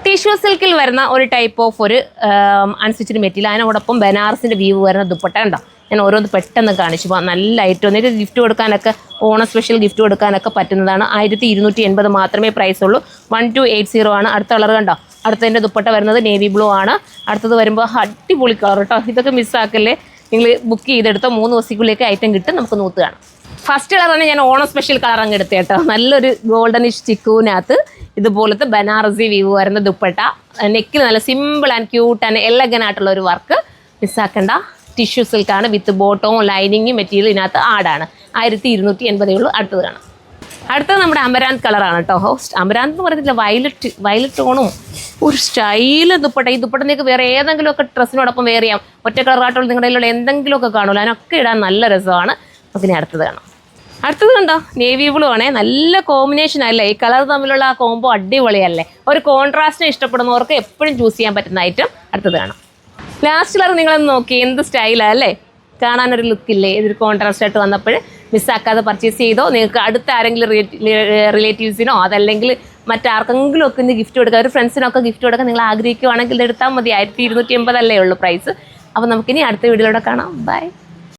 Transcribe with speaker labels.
Speaker 1: Tissue സിൽക്കിൽ വരുന്ന ഒരു ടൈപ്പ് ഓഫ് ഒരു അൺസ്റ്റിച്ച്ഡ് മെറ്റീരിയൽ, അതിനോടൊപ്പം ബനാറസിൻ്റെ വീവ് വരുന്ന ദുപ്പട്ട ഉണ്ടോ. ഞാൻ ഓരോന്ന് പെട്ടെന്ന് കാണിച്ചു പോകാം. നല്ല ഐറ്റം, നിങ്ങൾക്ക് ഗിഫ്റ്റ് കൊടുക്കാനൊക്കെ, ഓണം സ്പെഷ്യൽ ഗിഫ്റ്റ് കൊടുക്കാനൊക്കെ പറ്റുന്നതാണ്. 1280 മാത്രമേ പ്രൈസ് ഉള്ളൂ. 1280 ആണ്. അടുത്ത കളർ കണ്ടോ, അടുത്തതിൻ്റെ ദുപ്പട്ട വരുന്നത് നേവി ബ്ലൂ ആണ്. അടുത്തത് വരുമ്പോൾ അടിപൊളി കളർ കേട്ടോ. ഇതൊക്കെ മിസ്സാക്കല്ലേ, നിങ്ങൾ ബുക്ക് ചെയ്തെടുത്തോ. 3 ദിവസത്തേക്കുള്ളിലേക്ക് ഐറ്റം കിട്ടും. നമുക്ക് നൂത്ത് കാണാം. ഫസ്റ്റ് കളർ തന്നെ ഞാൻ ഓണം സ്പെഷ്യൽ കളർ അങ്ങ് എടുത്തേ കേട്ടോ. നല്ലൊരു ഗോൾഡനിഷ് ചിക്കുവിനകത്ത് ഇതുപോലത്തെ ബനാറസി വ്യൂ വരുന്ന ദുപ്പട്ട, നെക്കിൽ നല്ല simple and cute and elegant ആയിട്ടുള്ള ഒരു വർക്ക്. മിസ്സാക്കണ്ട. ടിഷ്യൂ സിൽക്കാണ്, വിത്ത് ബോട്ടവും ലൈനിങ്ങും മെറ്റീരിയൽ ഇതിനകത്ത് ആഡാണ്. 1280 ഉള്ളൂ. അടുത്തത് കാണാം. അടുത്തത് നമ്മുടെ അമരാന്ത് കളറാണ് കേട്ടോ. അമരാന്ത് എന്ന് പറയുന്നില്ല, വയലറ്റ് ടോണും ഒരു സ്റ്റൈല് ദുപ്പട്ട. ഈ ദുപ്പട്ട നിങ്ങൾക്ക് വേറെ ഏതെങ്കിലുമൊക്കെ ഡ്രസ്സിനോടൊപ്പം വേറെ ചെയ്യാം. ഒറ്റ കളറായിട്ടുള്ള നിങ്ങളുടെ കയ്യിലുള്ള എന്തെങ്കിലുമൊക്കെ കാണുമല്ലോ, അതിനൊക്കെ ഇടാൻ നല്ല രസമാണ്. നമുക്കിനി അടുത്തത് കാണാം. അടുത്തത് കണ്ടോ, നേവി ബ്ലൂ ആണേ. നല്ല കോമ്പിനേഷൻ അല്ലേ, ഈ കളർ തമ്മിലുള്ള ആ കോംബോ അടിപൊളിയല്ലേ. ഒരു കോൺട്രാസ്റ്റിനെ ഇഷ്ടപ്പെടുന്നവർക്ക് എപ്പോഴും ചൂസ് ചെയ്യാൻ പറ്റുന്ന ഐറ്റം. അടുത്തത് കാണാം. ലാസ്റ്റ് കളർ നിങ്ങളൊന്ന് നോക്കി, എന്ത് സ്റ്റൈലാണ് അല്ലേ, കാണാനൊരു ലുക്കില്ലേ. ഇതൊരു കോൺട്രാസ്റ്റ് ആയിട്ട് വന്നപ്പോൾ മിസ്സാക്കാതെ പർച്ചേസ് ചെയ്തോ. നിങ്ങൾക്ക് അടുത്ത ആരെങ്കിലും റിലേറ്റീവ്സിനോ അതല്ലെങ്കിൽ മറ്റാർക്കെങ്കിലും ഒക്കെ ഇന്ന് ഗിഫ്റ്റ് കൊടുക്കുക, ഒരു ഫ്രണ്ട്സിനൊക്കെ ഗിഫ്റ്റ് കൊടുക്കാൻ നിങ്ങൾ ആഗ്രഹിക്കുകയാണെങ്കിൽ ഇത് എടുത്താൽ മതി. 1280 അല്ലേ ഉള്ളൂ പ്രൈസ്. അപ്പോൾ നമുക്കിനി അടുത്ത വീഡിയോയിലൂടെ കാണാം. ബൈ.